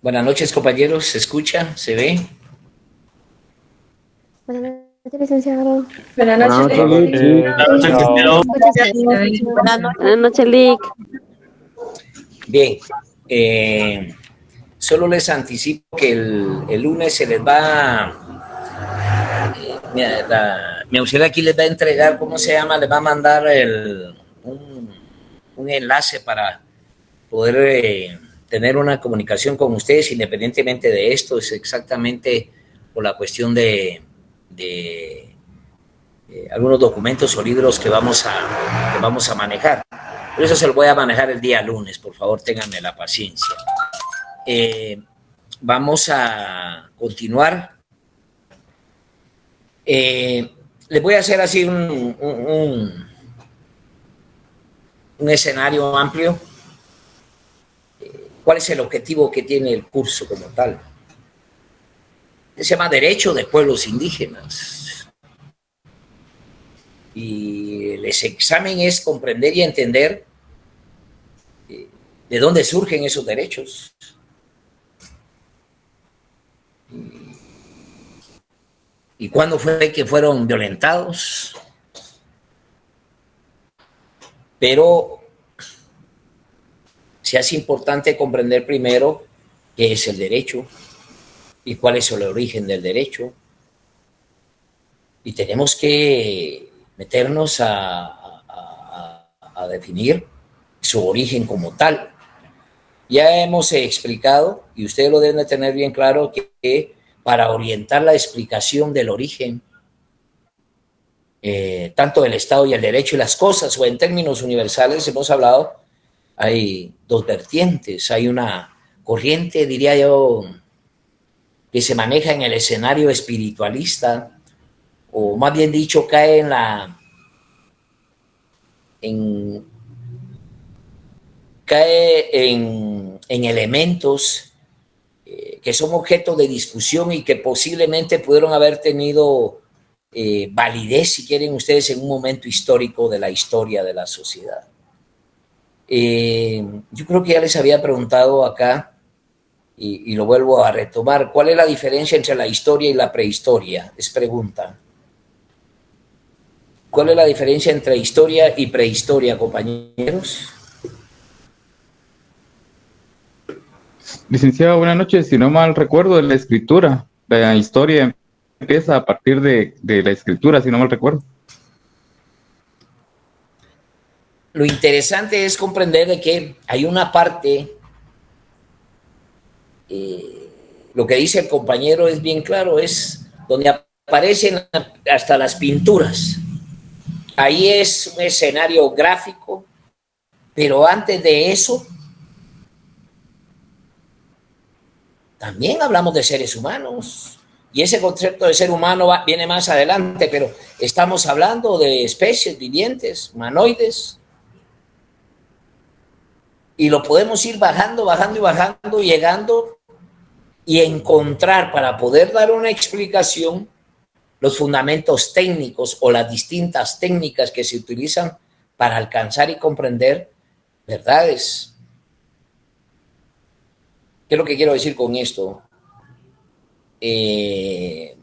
Buenas noches, compañeros. ¿Se escucha? ¿Se ve? Buenas noches, licenciado. Buenas noches, Chao. Buenas noches, Lick. Bien. Solo les anticipo que el lunes se les va. Mi auxiliar aquí les va a entregar, ¿cómo se llama? Les va a mandar un enlace para poder tener una comunicación con ustedes independientemente de esto. Es exactamente por la cuestión de algunos documentos o libros que vamos a manejar. Por eso se lo voy a manejar el día lunes, por favor, ténganme la paciencia. Vamos a continuar. Les voy a hacer así un escenario amplio. ¿Cuál es el objetivo que tiene el curso como tal? Se llama Derecho de Pueblos Indígenas. Y el examen es comprender y entender de dónde surgen esos derechos. ¿Y cuándo fue que fueron violentados? Pero se hace importante comprender primero qué es el derecho y cuál es el origen del derecho. Y tenemos que meternos a definir su origen como tal. Ya hemos explicado, y ustedes lo deben de tener bien claro, que para orientar la explicación del origen, tanto del Estado y el derecho y las cosas, o en términos universales, hemos hablado, hay dos vertientes. Hay una corriente, diría yo, que se maneja en el escenario espiritualista, o más bien dicho, cae en elementos que son objeto de discusión y que posiblemente pudieron haber tenido validez, si quieren ustedes, en un momento histórico de la historia de la sociedad. Yo creo que ya les había preguntado acá, y lo vuelvo a retomar, ¿cuál es la diferencia entre la historia y la prehistoria? Es pregunta. ¿Cuál es la diferencia entre historia y prehistoria, compañeros? Licenciado, buenas noches. Si no mal recuerdo, la escritura, la historia empieza a partir de la escritura, si no mal recuerdo. Lo interesante es comprender de que hay una parte, lo que dice el compañero es bien claro, es donde aparecen hasta las pinturas. Ahí es un escenario gráfico, pero antes de eso, también hablamos de seres humanos. Y ese concepto de ser humano viene más adelante, pero estamos hablando de especies vivientes, humanoides. Y lo podemos ir bajando, bajando y bajando, llegando y encontrar, para poder dar una explicación, los fundamentos técnicos o las distintas técnicas que se utilizan para alcanzar y comprender verdades. ¿Qué es lo que quiero decir con esto? Es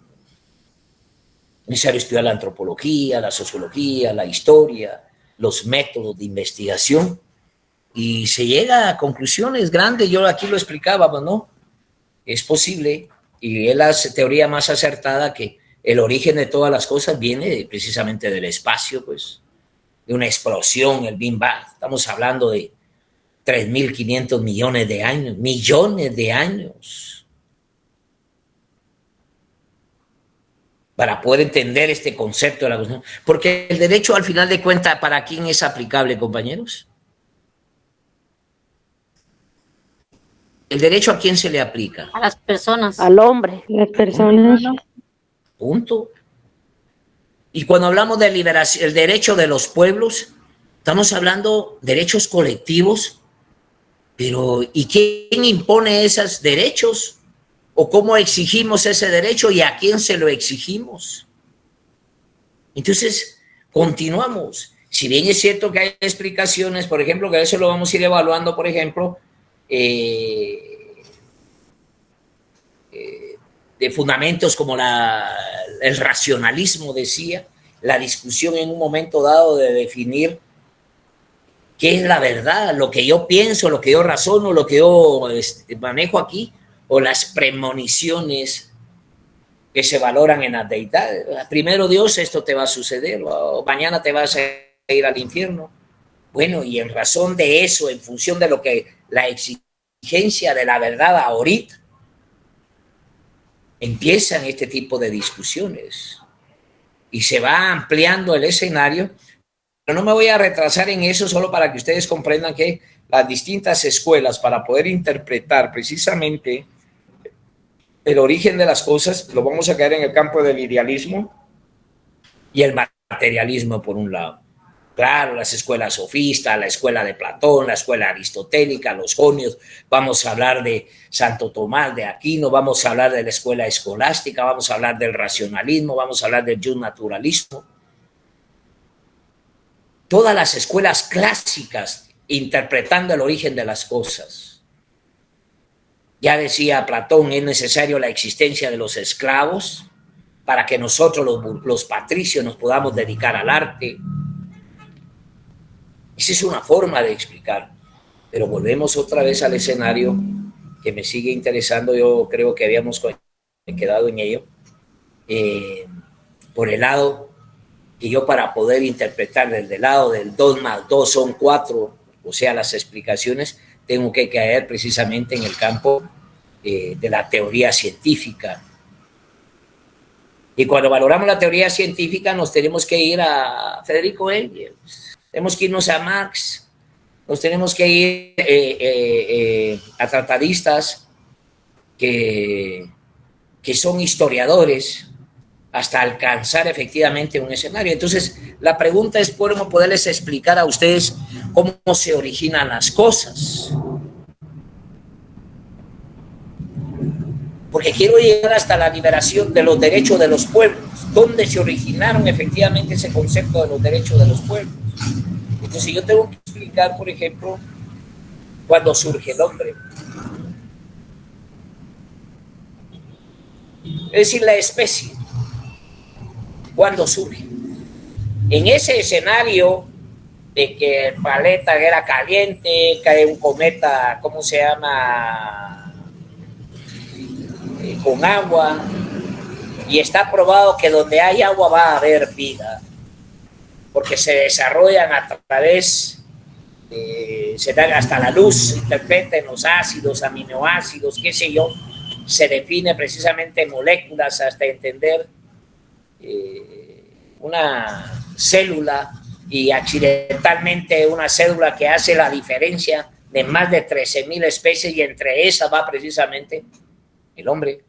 necesario estudiar la antropología, la sociología, la historia, los métodos de investigación, y se llega a conclusiones grandes. Yo aquí lo explicaba, ¿no? Es posible, y es la teoría más acertada, que el origen de todas las cosas viene precisamente del espacio, pues, de una explosión, el Big Bang. Estamos hablando de 3.500 millones de años, millones de años, para poder entender este concepto de la cuestión. Porque el derecho, al final de cuentas, ¿para quién es aplicable, compañeros? ¿El derecho a quién se le aplica? A las personas. Al hombre. Las personas. Punto. Y cuando hablamos de liberación, el derecho de los pueblos, estamos hablando de derechos colectivos, pero ¿y quién impone esos derechos? ¿O cómo exigimos ese derecho y a quién se lo exigimos? Entonces, continuamos. Si bien es cierto que hay explicaciones, por ejemplo, que eso lo vamos a ir evaluando, por ejemplo, de fundamentos como el racionalismo, decía, la discusión en un momento dado de definir qué es la verdad, lo que yo pienso, lo que yo razono, lo que yo manejo aquí, o las premoniciones que se valoran en las deidades. Primero Dios, esto te va a suceder, o mañana te vas a ir al infierno. Bueno, y en razón de eso, en función de lo que la exigencia de la verdad ahorita, empiezan este tipo de discusiones y se va ampliando el escenario. Pero no me voy a retrasar en eso solo para que ustedes comprendan que las distintas escuelas, para poder interpretar precisamente el origen de las cosas, lo vamos a caer en el campo del idealismo y el materialismo por un lado. Claro, las escuelas sofistas, la escuela de Platón, la escuela aristotélica, los jonios, vamos a hablar de Santo Tomás de Aquino, vamos a hablar de la escuela escolástica, vamos a hablar del racionalismo, vamos a hablar del naturalismo. Todas las escuelas clásicas interpretando el origen de las cosas. Ya decía Platón, es necesario la existencia de los esclavos para que nosotros los patricios nos podamos dedicar al arte. Esa es una forma de explicar, pero volvemos otra vez al escenario que me sigue interesando. Yo creo que habíamos quedado en ello, por el lado que yo, para poder interpretar desde el lado del 2 más 2 son 4, o sea, las explicaciones, tengo que caer precisamente en el campo de la teoría científica. Y cuando valoramos la teoría científica nos tenemos que ir a Federico Engels, tenemos que irnos a Marx, nos tenemos que ir a tratadistas que son historiadores, hasta alcanzar efectivamente un escenario. Entonces, la pregunta es cómo poderles explicar a ustedes cómo se originan las cosas. Porque quiero llegar hasta la liberación de los derechos de los pueblos, dónde se originaron efectivamente ese concepto de los derechos de los pueblos. Entonces, yo tengo que explicar, por ejemplo, cuándo surge el hombre. Es decir, la especie. ¿Cuándo surge? En ese escenario de que el planeta era caliente, cae un cometa, ¿cómo se llama? Con agua, y está probado que donde hay agua va a haber vida, porque se desarrollan a través, se dan hasta la luz, interpreten los ácidos, aminoácidos, qué sé yo, se define precisamente moléculas hasta entender una célula, y accidentalmente una célula que hace la diferencia de más de 13,000 especies, y entre esas va precisamente el hombre.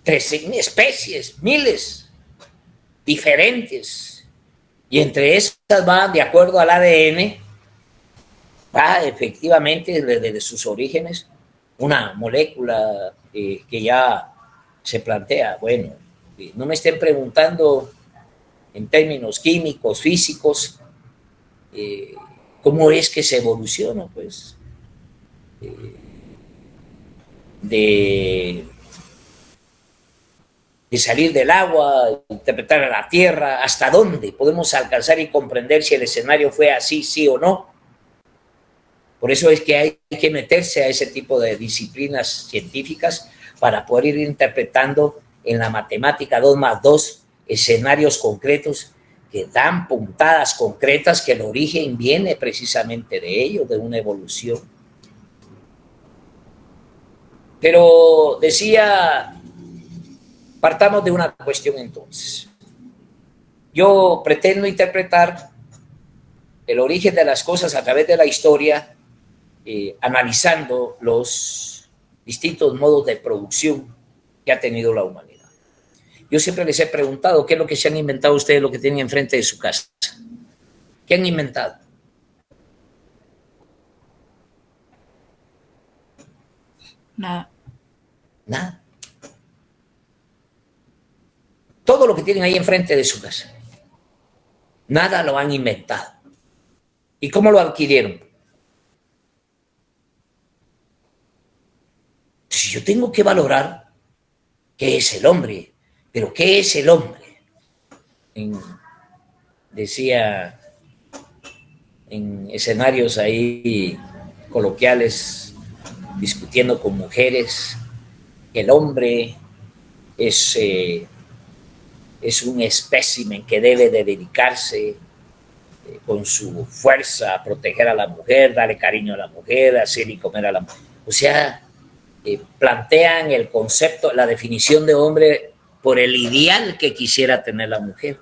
13,000 especies, miles diferentes, y entre esas va, de acuerdo al ADN, va efectivamente desde sus orígenes una molécula que ya se plantea. Bueno, no me estén preguntando en términos químicos, físicos, cómo es que se evoluciona, pues, de salir del agua, interpretar a la Tierra, hasta dónde podemos alcanzar y comprender si el escenario fue así, sí o no. Por eso es que hay que meterse a ese tipo de disciplinas científicas para poder ir interpretando en la matemática 2 más 2 escenarios concretos que dan puntadas concretas que el origen viene precisamente de ello, de una evolución. Pero decía, partamos de una cuestión entonces. Yo pretendo interpretar el origen de las cosas a través de la historia, analizando los distintos modos de producción que ha tenido la humanidad. Yo siempre les he preguntado qué es lo que se han inventado ustedes, lo que tienen enfrente de su casa. ¿Qué han inventado? Nada. Nada. Todo lo que tienen ahí enfrente de su casa. Nada lo han inventado. ¿Y cómo lo adquirieron? yo tengo que valorar qué es el hombre, pero ¿qué es el hombre? Decía en escenarios ahí coloquiales, discutiendo con mujeres, que el hombre es un espécimen que debe de dedicarse con su fuerza a proteger a la mujer, darle cariño a la mujer, hacer y comer a la mujer. O sea, plantean el concepto, la definición de hombre por el ideal que quisiera tener la mujer.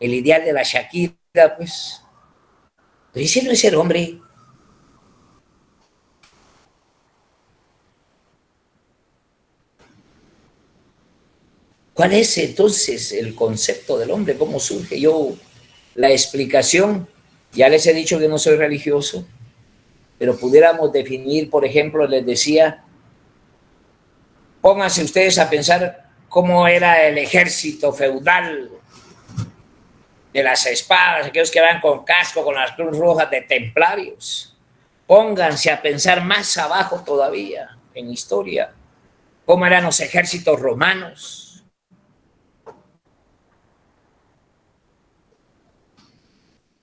El ideal de la Shakira, pues. Pero ese no es el hombre. ¿Cuál es entonces el concepto del hombre? ¿Cómo surge? La explicación, ya les he dicho que no soy religioso, pero pudiéramos definir, por ejemplo, les decía, pónganse ustedes a pensar cómo era el ejército feudal de las espadas, aquellos que van con casco, con las cruz rojas de templarios. Pónganse a pensar más abajo todavía en historia, cómo eran los ejércitos romanos.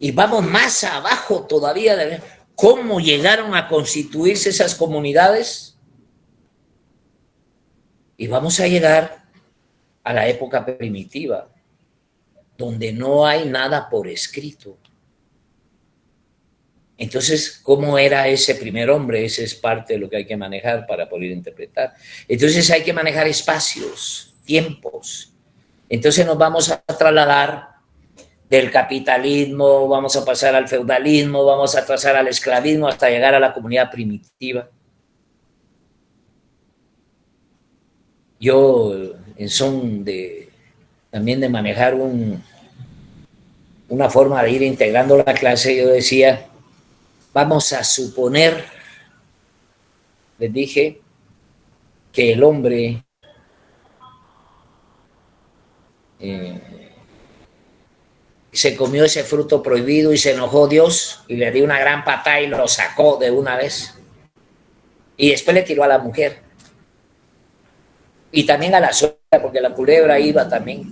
Y vamos más abajo todavía de ver cómo llegaron a constituirse esas comunidades. Y vamos a llegar a la época primitiva, donde no hay nada por escrito. Entonces, ¿cómo era ese primer hombre? Ese es parte de lo que hay que manejar para poder interpretar. Entonces hay que manejar espacios, tiempos. Entonces nos vamos a trasladar del capitalismo, vamos a pasar al feudalismo, vamos a pasar al esclavismo hasta llegar a la comunidad primitiva. Yo, en son también de manejar una forma de ir integrando la clase, yo decía, vamos a suponer, les dije, que el hombre se comió ese fruto prohibido y se enojó Dios y le dio una gran patada y lo sacó de una vez. Y después le tiró a la mujer. Y también a la suegra, porque la culebra iba también.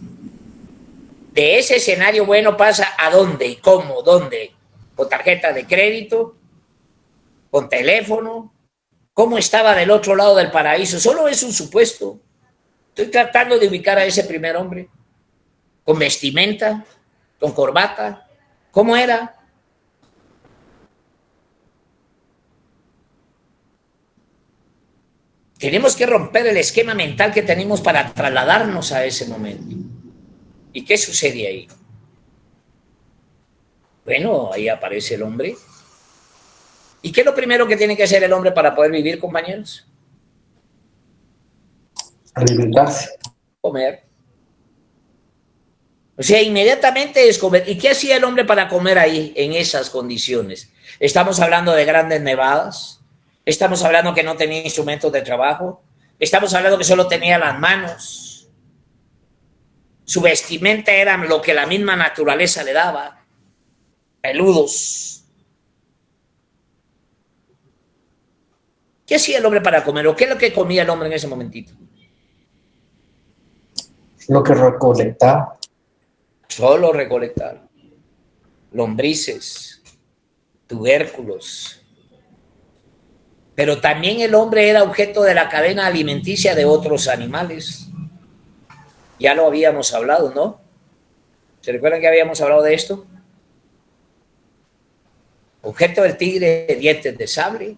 De ese escenario bueno pasa a dónde, cómo, dónde, con tarjeta de crédito, con teléfono. ¿Cómo estaba del otro lado del paraíso? Solo es un supuesto. Estoy tratando de ubicar a ese primer hombre. Con vestimenta, con corbata. ¿Cómo era? Tenemos que romper el esquema mental que tenemos para trasladarnos a ese momento. ¿Y qué sucede ahí? Bueno, ahí aparece el hombre. ¿Y qué es lo primero que tiene que hacer el hombre para poder vivir, compañeros? Alimentarse. Comer. O sea, inmediatamente es comer. ¿Y qué hacía el hombre para comer ahí, en esas condiciones? Estamos hablando de grandes nevadas. Estamos hablando que no tenía instrumentos de trabajo. Estamos hablando que solo tenía las manos. Su vestimenta era lo que la misma naturaleza le daba. Peludos. ¿Qué hacía el hombre para comer? ¿O qué es lo que comía el hombre en ese momentito? Lo que recolectaba. Solo recolectar. Lombrices, tubérculos. Pero también el hombre era objeto de la cadena alimenticia de otros animales. Ya lo habíamos hablado, ¿no? ¿Se recuerdan que habíamos hablado de esto? Objeto del tigre de dientes de sable.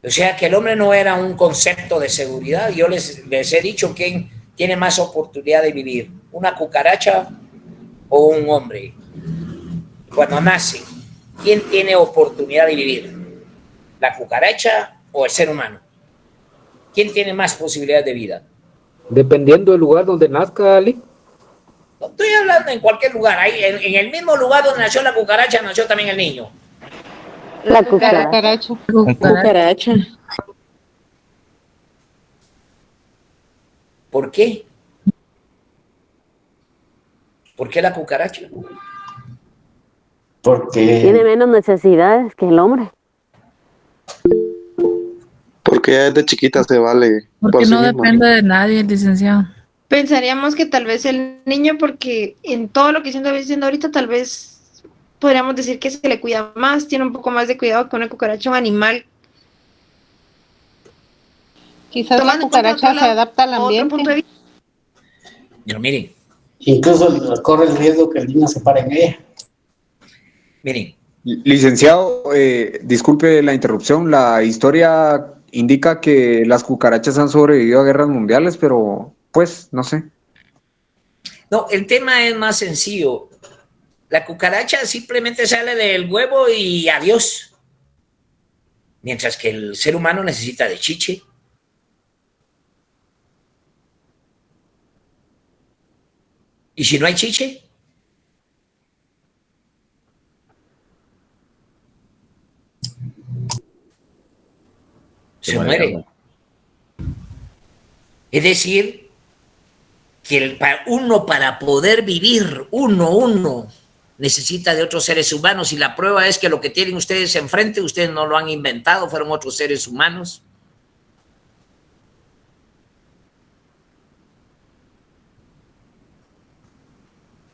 O sea que el hombre no era un concepto de seguridad. Yo les he dicho quién tiene más oportunidad de vivir, una cucaracha o un hombre. Cuando nace, ¿quién tiene oportunidad de vivir? ¿La cucaracha o el ser humano? ¿Quién tiene más posibilidades de vida? Dependiendo del lugar donde nazca, Ali. No estoy hablando en cualquier lugar. Ahí, en el mismo lugar donde nació la cucaracha, nació también el niño. La cucaracha. Cucaracha. ¿Por qué? ¿Por qué la cucaracha? Porque Tiene menos necesidades que el hombre. Porque ya desde chiquita se vale Porque por sí no misma. depende de nadie, licenciado. Pensaríamos que tal vez el niño, porque en todo lo que siendo diciendo ahorita, tal vez podríamos decir que se le cuida más, tiene un poco más de cuidado que una cucaracha, un animal. Quizás la Tomando en cuenta cucaracha otro se adapta al otro punto de ambiente. vista. Pero miren, Incluso corre el riesgo que el niño se pare en ella. miren, Licenciado, disculpe la interrupción. La historia indica que las cucarachas han sobrevivido a guerras mundiales, pero pues no sé. no, el tema es más sencillo. La cucaracha simplemente sale del huevo y adiós. Mientras que el ser humano necesita de chiche. ¿Y si no hay chiche? Se muere. Es decir, que uno para poder vivir, uno, necesita de otros seres humanos y la prueba es que lo que tienen ustedes enfrente, ustedes no lo han inventado, fueron otros seres humanos.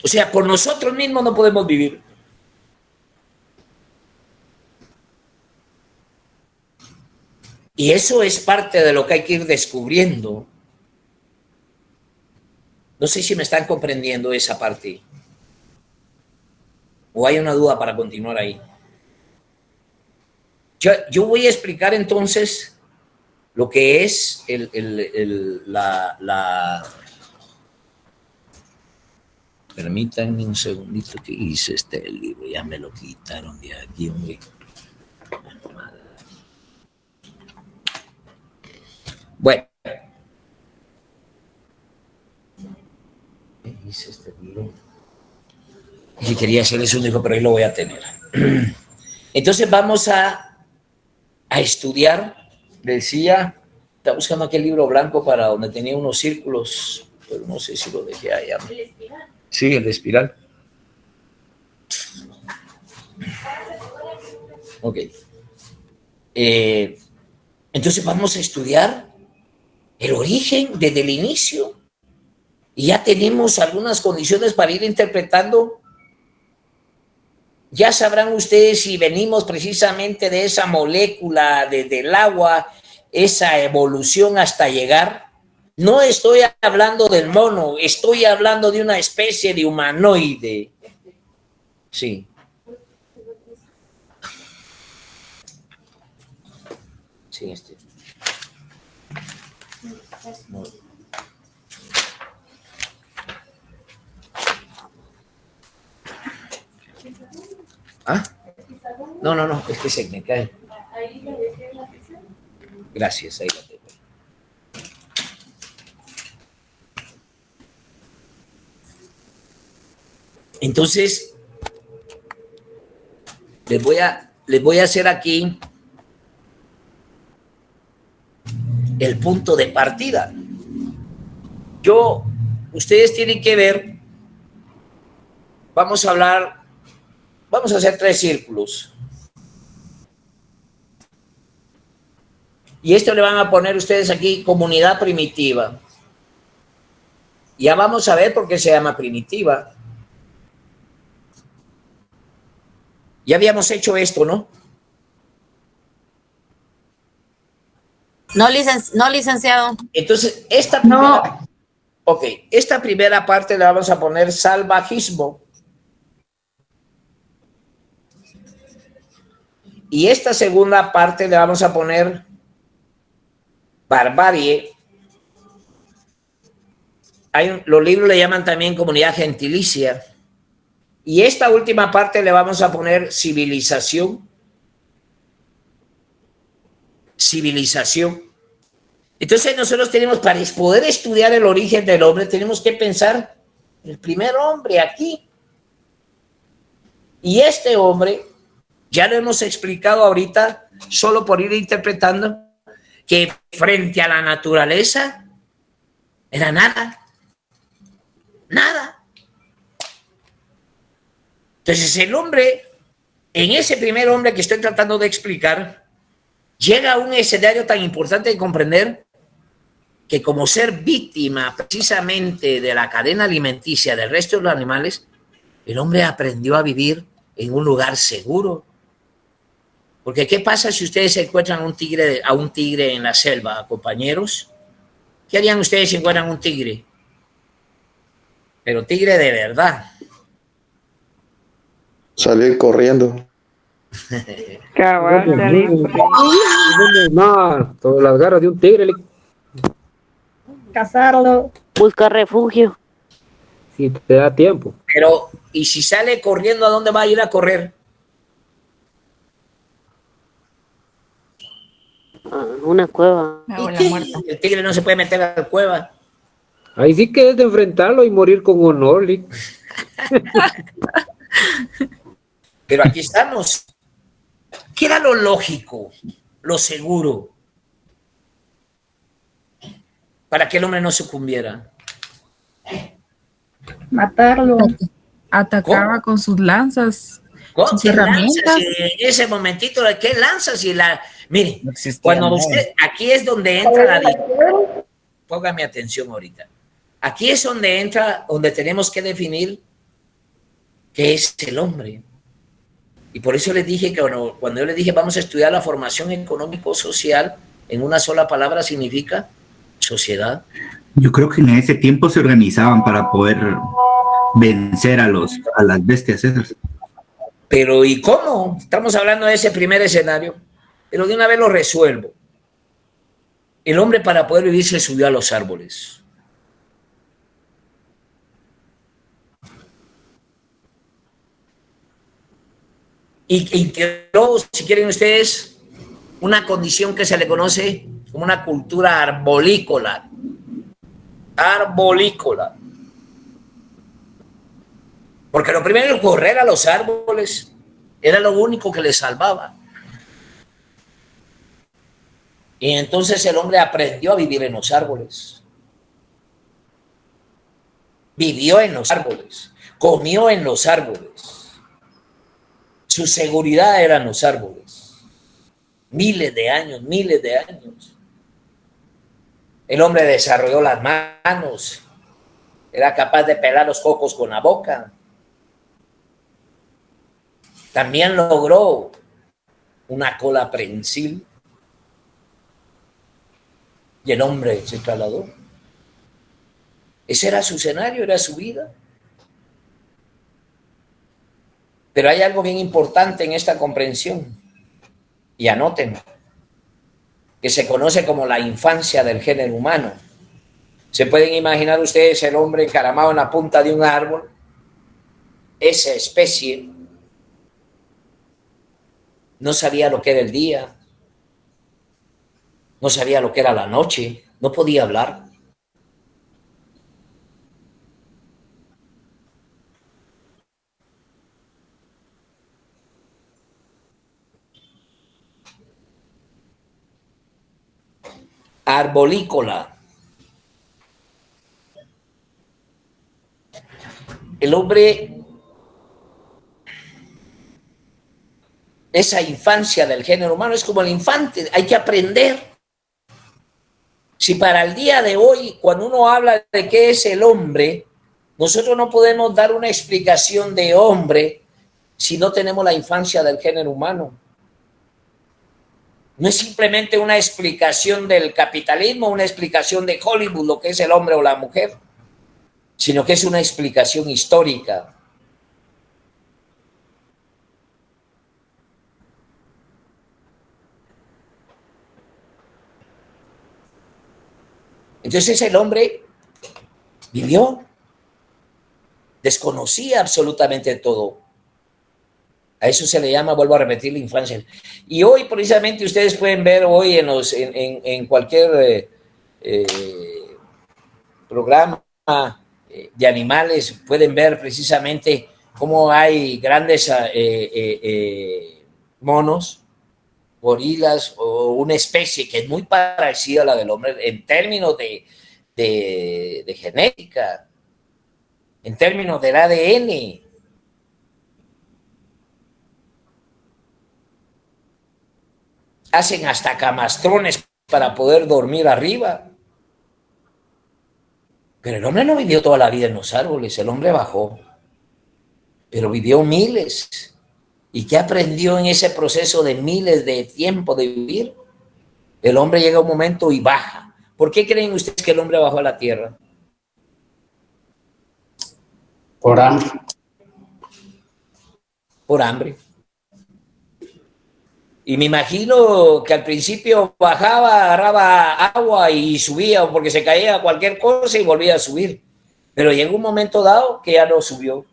O sea, por nosotros mismos no podemos vivir. Y eso es parte de lo que hay que ir descubriendo. No sé si me están comprendiendo esa parte. ¿O hay una duda para continuar ahí? Yo voy a explicar entonces lo que es Permítanme un segundito que hice este libro. Ya me lo quitaron de aquí, hombre. Bueno. Hice este libro. Y quería hacerles un hijo, pero ahí lo voy a tener. Entonces vamos a estudiar. Decía, está buscando aquel libro blanco para donde tenía unos círculos, pero no sé si lo dejé allá. ¿El espiral? Sí, el espiral. Ok. Entonces vamos a estudiar el origen desde el inicio. Y ya tenemos algunas condiciones para ir interpretando. Ya sabrán ustedes si venimos precisamente de esa molécula, desde el agua, esa evolución hasta llegar. No estoy hablando del mono, estoy hablando de una especie de humanoide. Sí. Sí, No. ¿Ah? No, es que se me cae. Gracias, ahí la tengo. Entonces, les voy a hacer aquí el punto de partida. Ustedes tienen que ver, vamos a hacer 3 círculos. Y esto le van a poner ustedes aquí, comunidad primitiva. Ya vamos a ver por qué se llama primitiva. Ya habíamos hecho esto, ¿no? No, licenciado. Entonces, esta primera parte le vamos a poner salvajismo. Y esta segunda parte le vamos a poner barbarie. Los libros le llaman también comunidad gentilicia. Y esta última parte le vamos a poner civilización. Civilización. Entonces nosotros tenemos, para poder estudiar el origen del hombre, tenemos que pensar el primer hombre aquí. Y este hombre, ya lo hemos explicado ahorita, solo por ir interpretando, que frente a la naturaleza era nada. Nada. Entonces el hombre, en ese primer hombre que estoy tratando de explicar, llega a un escenario tan importante de comprender que como ser víctima precisamente de la cadena alimenticia del resto de los animales, el hombre aprendió a vivir en un lugar seguro. Porque ¿qué pasa si ustedes se encuentran a un tigre en la selva, compañeros? ¿Qué harían ustedes si encuentran un tigre? Pero tigre de verdad. Salir corriendo. Cabal, salir No, todas las garras de un tigre. cazarlo. Busca refugio. Si te da tiempo. Pero, ¿y si sale corriendo, a dónde va a ir a correr? Una cueva. El tigre no se puede meter a la cueva. Ahí sí que es de enfrentarlo y morir con honor, Lick. Pero aquí estamos. ¿Qué era lo lógico, lo seguro, para que el hombre no sucumbiera? Matarlo. Atacaba con sus lanzas, sus ¿Qué herramientas. lanzas? En ese momentito, ¿qué lanzas? Mire, No existía cuando nada. usted, aquí es donde entra la... Póngame atención ahorita. Aquí es donde tenemos que definir qué es el hombre. Y por eso les dije que cuando yo les dije vamos a estudiar la formación económico-social, en una sola palabra significa sociedad. Yo creo que en ese tiempo se organizaban para poder vencer a las bestias esas. Pero ¿y cómo? Estamos hablando de ese primer escenario, pero de una vez lo resuelvo. El hombre para poder vivir se subió a los árboles. Y integró, si quieren ustedes, una condición que se le conoce como una cultura arbolícola. Arbolícola. Porque lo primero, correr a los árboles, era lo único que le salvaba. Y entonces el hombre aprendió a vivir en los árboles. Vivió en los árboles. Comió en los árboles. Su seguridad eran los árboles. Miles de años, miles de años. El hombre desarrolló las manos. Era capaz de pelar los cocos con la boca. También logró una cola prensil. Y el hombre se trasladó. Ese era su escenario, era su vida. Pero hay algo bien importante en esta comprensión, y anótenlo, que se conoce como la infancia del género humano. ¿Se pueden imaginar ustedes el hombre encaramado en la punta de un árbol? Esa especie no sabía lo que era el día, no sabía lo que era la noche, no podía hablar. Arbolícola. El hombre, esa infancia del género humano es como el infante, hay que aprender. Si para el día de hoy, cuando uno habla de qué es el hombre, nosotros no podemos dar una explicación de hombre si no tenemos la infancia del género humano. No es simplemente una explicación del capitalismo, una explicación de Hollywood, lo que es el hombre o la mujer, sino que es una explicación histórica. Entonces el hombre vivió, desconocía absolutamente todo. A eso se le llama, vuelvo a repetir, la infancia. Y hoy precisamente ustedes pueden ver hoy en cualquier programa de animales, pueden ver precisamente cómo hay grandes monos, gorilas o una especie que es muy parecida a la del hombre en términos de genética, en términos del ADN. hacen hasta camastrones para poder dormir arriba. Pero el hombre no vivió toda la vida en los árboles, el hombre bajó, pero vivió miles. ¿Y qué aprendió en ese proceso de miles de tiempo de vivir? El hombre llega a un momento y baja. ¿Por qué creen ustedes que el hombre bajó a la tierra? Por hambre. Por hambre. Y me imagino que al principio bajaba, agarraba agua y subía porque se caía cualquier cosa y volvía a subir. Pero llegó un momento dado que ya no subió.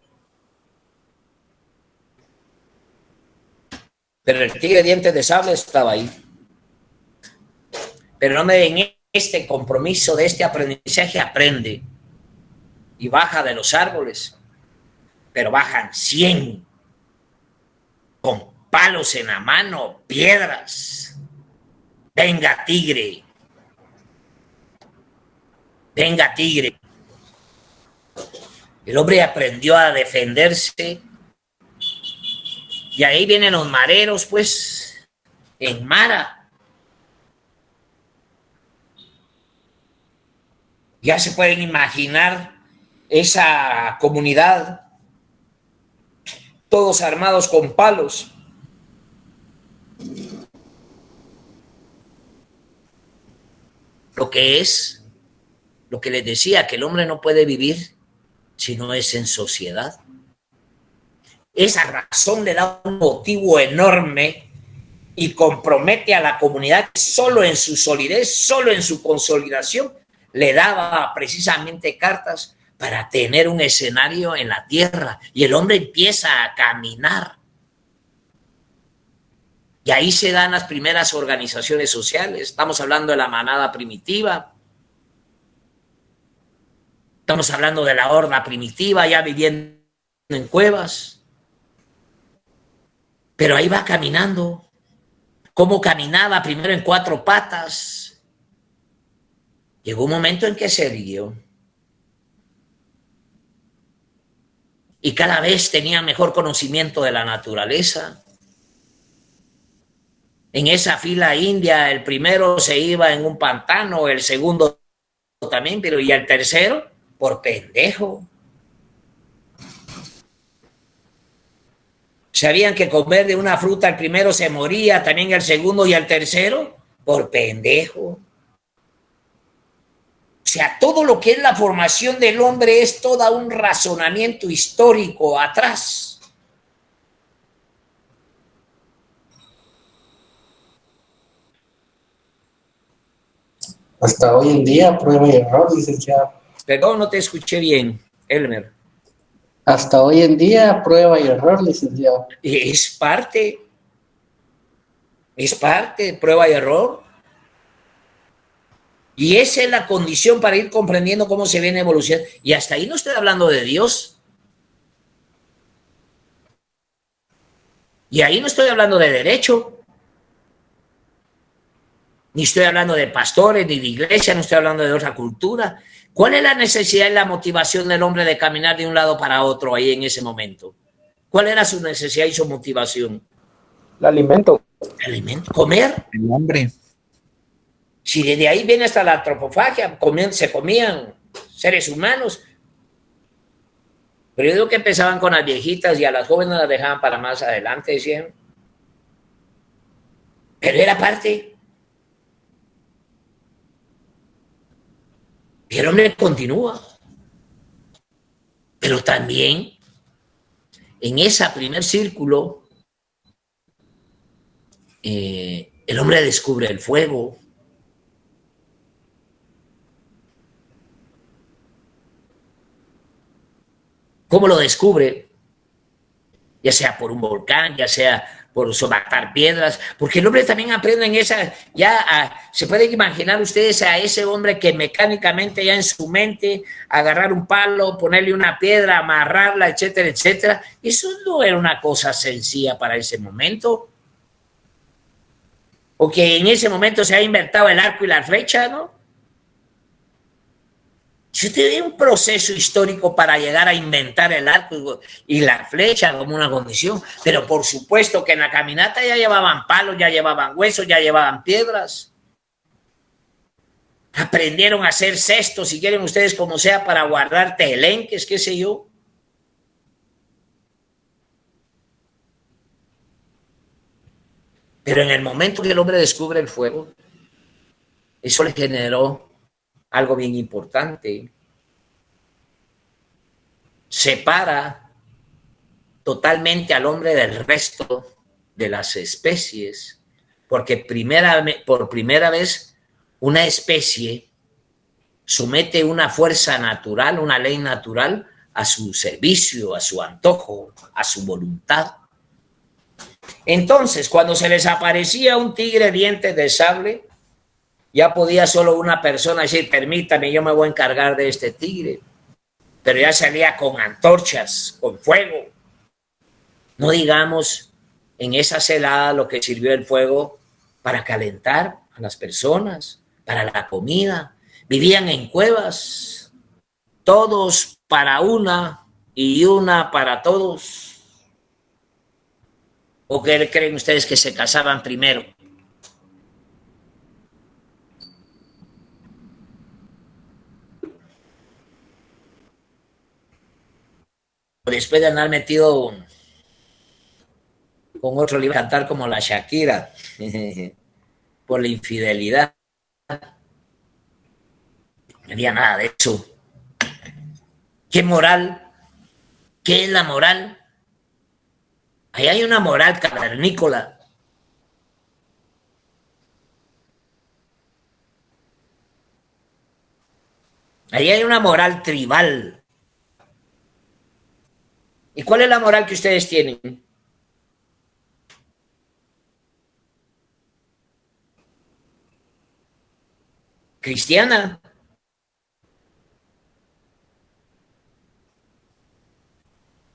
Pero el tigre de dientes de sable estaba ahí. Pero no me den este compromiso de este aprendizaje, aprende. Y baja de los árboles. Pero bajan 100. Con palos en la mano, piedras. Venga, tigre. Venga, tigre. El hombre aprendió a defenderse. Y ahí vienen los mareros, pues, en Mara. Ya se pueden imaginar esa comunidad, todos armados con palos. Lo que les decía, que el hombre no puede vivir si no es en sociedad. Esa razón le da un motivo enorme y compromete a la comunidad que solo en su solidez, solo en su consolidación, le daba precisamente cartas para tener un escenario en la tierra. Y el hombre empieza a caminar. Y ahí se dan las primeras organizaciones sociales. Estamos hablando de la manada primitiva. Estamos hablando de la horda primitiva, ya viviendo en cuevas. Pero ahí va caminando. ¿Cómo caminaba? Primero en 4 patas. Llegó un momento en que se erguió. Y cada vez tenía mejor conocimiento de la naturaleza. En esa fila india, el primero se iba en un pantano, el segundo también, pero y el tercero, por pendejo. Sabían que comer de una fruta el primero se moría, también el segundo y el tercero, por pendejo. O sea, todo lo que es la formación del hombre es todo un razonamiento histórico atrás. Hasta hoy en día, prueba y error, licenciado. Perdón, no te escuché bien, Elmer. Hasta hoy en día, prueba y error, licenciado. Es parte, prueba y error. Y esa es la condición para ir comprendiendo cómo se viene evolucionando. Y hasta ahí no estoy hablando de Dios. Y ahí no estoy hablando de derecho. Ni estoy hablando de pastores, ni de iglesia, no estoy hablando de otra cultura. ¿Cuál es la necesidad y la motivación del hombre de caminar de un lado para otro ahí en ese momento? ¿Cuál era su necesidad y su motivación? El alimento. El alimento, comer. El hambre. Si desde ahí viene hasta la antropofagia, se comían seres humanos. Pero yo digo que empezaban con las viejitas y a las jóvenes las dejaban para más adelante, decían. Pero era parte. Y el hombre continúa. Pero también en ese primer círculo el hombre descubre el fuego. ¿Cómo lo descubre? Ya sea por un volcán, ya sea por sobatar piedras, porque el hombre también aprende en esa, se pueden imaginar ustedes a ese hombre que mecánicamente ya en su mente agarrar un palo, ponerle una piedra, amarrarla, etcétera, etcétera. Eso no era una cosa sencilla para ese momento. O que en ese momento se ha inventado el arco y la flecha, ¿no? Si usted ve un proceso histórico para llegar a inventar el arco y la flecha como una condición, pero por supuesto que en la caminata ya llevaban palos, ya llevaban huesos, ya llevaban piedras. Aprendieron a hacer cestos, si quieren ustedes como sea, para guardar telenques, qué sé yo. Pero en el momento que el hombre descubre el fuego, eso le generó algo bien importante. Separa totalmente al hombre del resto de las especies, porque por primera vez una especie somete una fuerza natural, una ley natural, a su servicio, a su antojo, a su voluntad. Entonces, cuando se les aparecía un tigre dientes de sable, ya podía solo una persona decir, permítame, yo me voy a encargar de este tigre. Pero ya salía con antorchas, con fuego. No digamos en esa celada lo que sirvió el fuego para calentar a las personas, para la comida. Vivían en cuevas, todos para una y una para todos. ¿O qué creen ustedes que se casaban primero? Después de andar metido con otro, le iba a cantar como la Shakira por la infidelidad. No había nada de eso. ¿Qué moral? ¿Qué es la moral? Ahí hay una moral cavernícola. Ahí hay una moral tribal. ¿Y cuál es la moral que ustedes tienen? Cristiana.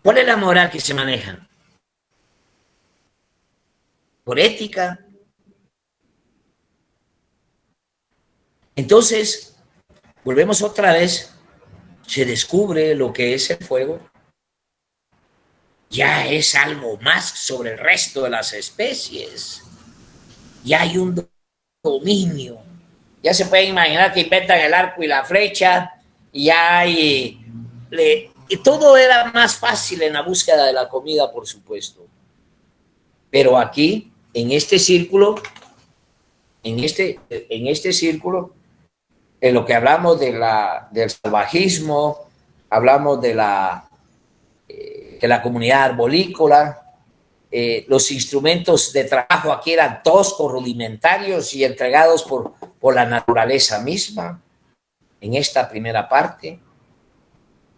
¿Cuál es la moral que se maneja? Por ética. Entonces, volvemos otra vez, se descubre lo que es el fuego. Ya es algo más sobre el resto de las especies. Ya hay un dominio. Ya se puede imaginar que inventan el arco y la flecha. Y ya hay... y todo era más fácil en la búsqueda de la comida, por supuesto. Pero aquí, en este círculo, en lo que hablamos del salvajismo, hablamos de la comunidad arborícola, los instrumentos de trabajo aquí eran toscos, rudimentarios y entregados por la naturaleza misma, en esta primera parte.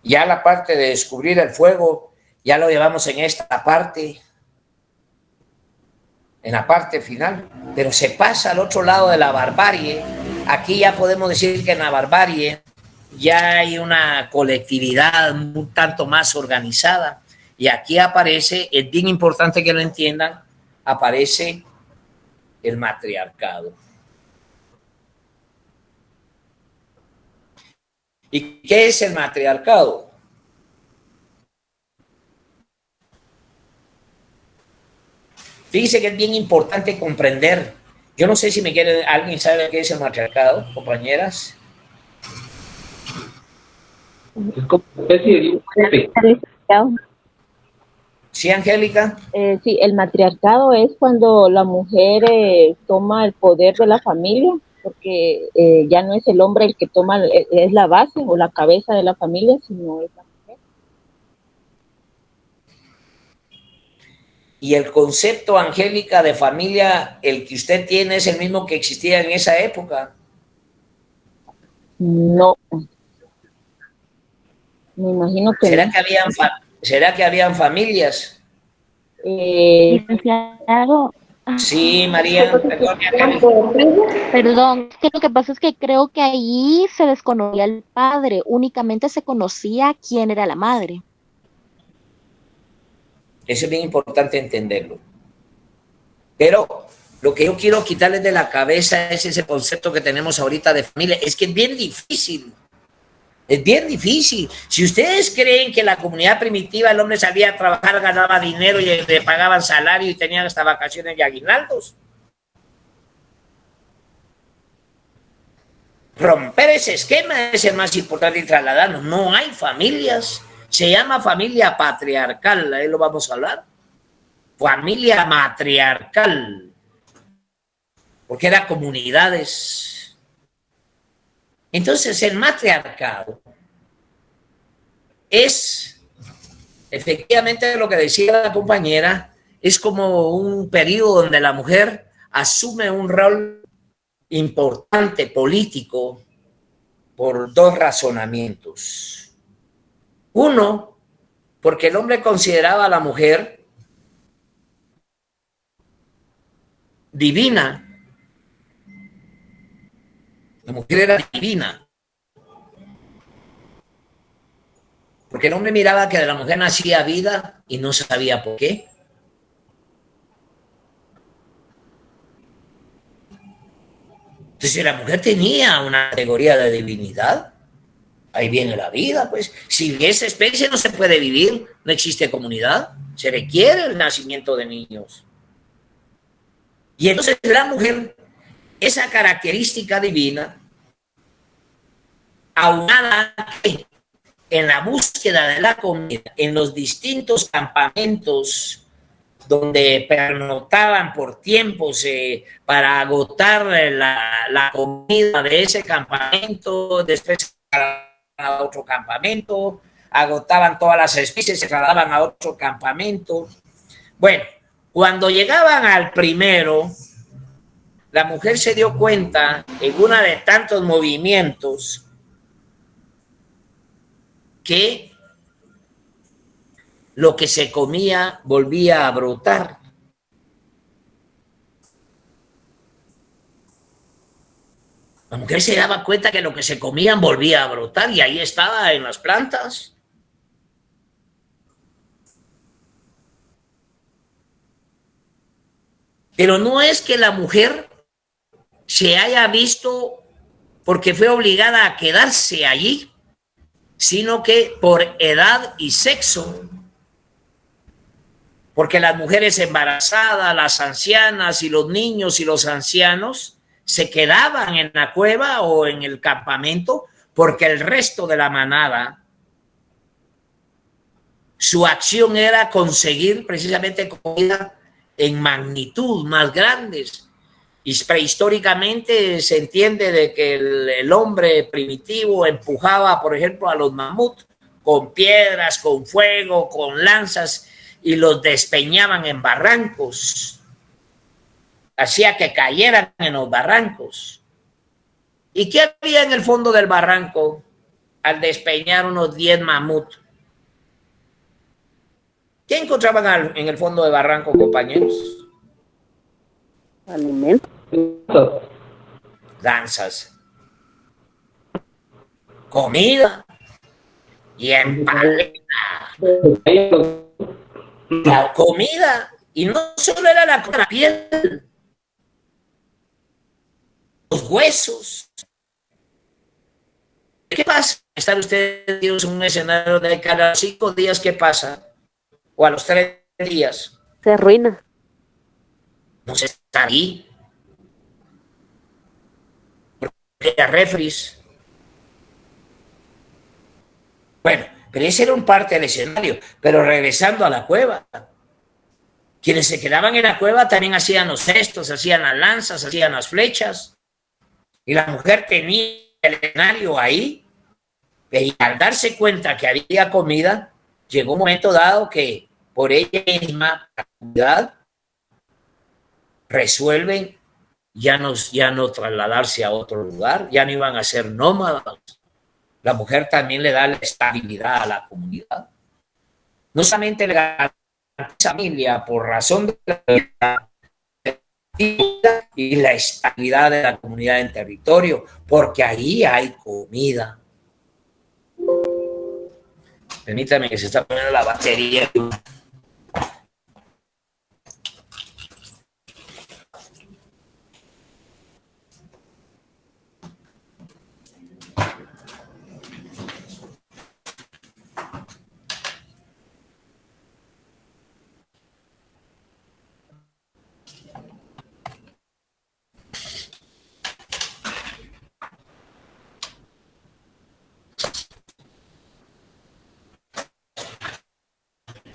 Ya la parte de descubrir el fuego, ya lo llevamos en esta parte, en la parte final, pero se pasa al otro lado de la barbarie. Aquí ya podemos decir que en la barbarie ya hay una colectividad un tanto más organizada. Y aquí aparece, es bien importante que lo entiendan, aparece el matriarcado. ¿Y qué es el matriarcado? Fíjense que es bien importante comprender. Yo no sé si alguien sabe qué es el matriarcado, compañeras. Es como una especie de un jefe. ¿Sí, Angélica? Sí, el matriarcado es cuando la mujer toma el poder de la familia, porque ya no es el hombre el que toma, es la base o la cabeza de la familia, sino es la mujer. Y el concepto, Angélica, de familia, el que usted tiene, ¿es el mismo que existía en esa época? No. Me imagino que ¿Será que habían familias? Licenciado. Sí, María. Perdón, es que lo que pasa es que creo que ahí se desconocía el padre, únicamente se conocía quién era la madre. Eso es bien importante entenderlo. Pero lo que yo quiero quitarles de la cabeza es ese concepto que tenemos ahorita de familia. Es que es bien difícil. Es bien difícil. Si ustedes creen que en la comunidad primitiva el hombre salía a trabajar, ganaba dinero y le pagaban salario y tenían hasta vacaciones y aguinaldos, romper ese esquema es el más importante y trasladarnos. No hay familias. Se llama familia patriarcal. Ahí lo vamos a hablar. Familia matriarcal. Porque eran comunidades. Entonces, el matriarcado es, efectivamente, lo que decía la compañera, es como un periodo donde la mujer asume un rol importante político por dos razonamientos. Uno, porque el hombre consideraba a la mujer divina. La mujer era divina. Porque el hombre miraba que de la mujer nacía vida y no sabía por qué. Entonces la mujer tenía una categoría de divinidad. Ahí viene la vida, pues. Sin esa especie no se puede vivir, no existe comunidad. Se requiere el nacimiento de niños. Y entonces la mujer, esa característica divina, aunada en la búsqueda de la comida, en los distintos campamentos donde pernoctaban por tiempos para agotar la comida de ese campamento, después a otro campamento, agotaban todas las especies, se trasladaban a otro campamento. Bueno, cuando llegaban al primero, la mujer se dio cuenta en una de tantos movimientos que lo que se comía volvía a brotar. La mujer se daba cuenta que lo que se comían volvía a brotar y ahí estaba en las plantas. Pero no es que la mujer se haya visto porque fue obligada a quedarse allí, sino que por edad y sexo. Porque las mujeres embarazadas, las ancianas y los niños y los ancianos se quedaban en la cueva o en el campamento porque el resto de la manada, su acción era conseguir precisamente comida en magnitud más grandes. Y prehistóricamente se entiende de que el hombre primitivo empujaba, por ejemplo, a los mamuts con piedras, con fuego, con lanzas y los despeñaban en barrancos. Hacía que cayeran en los barrancos. ¿Y qué había en el fondo del barranco al despeñar unos 10 mamuts? ¿Qué encontraban en el fondo del barranco, compañeros? Alimentos. Danzas. Comida. Y empaleta. La comida. Y no solo era la piel. Los huesos. ¿Qué pasa? Están ustedes en un escenario de cada 5 días, ¿qué pasa? O a los 3 días. Se arruina. No se está ahí. Porque refris. Bueno, pero ese era un parte del escenario. Pero regresando a la cueva, quienes se quedaban en la cueva también hacían los cestos, hacían las lanzas, hacían las flechas. Y la mujer tenía el escenario ahí. Y al darse cuenta que había comida, llegó un momento dado que por ella misma, la comunidad, resuelven ya no trasladarse a otro lugar, ya no iban a ser nómadas. La mujer también le da la estabilidad a la comunidad. No solamente le garantiza familia por razón de la vida y la estabilidad de la comunidad en territorio, porque ahí hay comida. Permítame que se está poniendo la batería.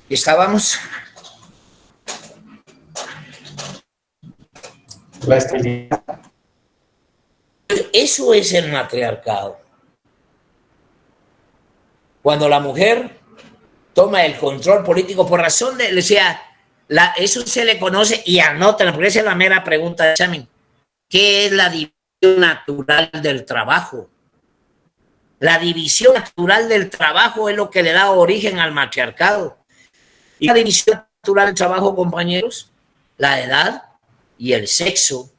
Estábamos. La esterilidad. Eso es el matriarcado. Cuando la mujer toma el control político por razón de, eso se le conoce y anotan, porque esa es la mera pregunta de examen. ¿Qué es la división natural del trabajo? La división natural del trabajo es lo que le da origen al matriarcado. ¿Y la división natural del trabajo, compañeros? La edad y el sexo.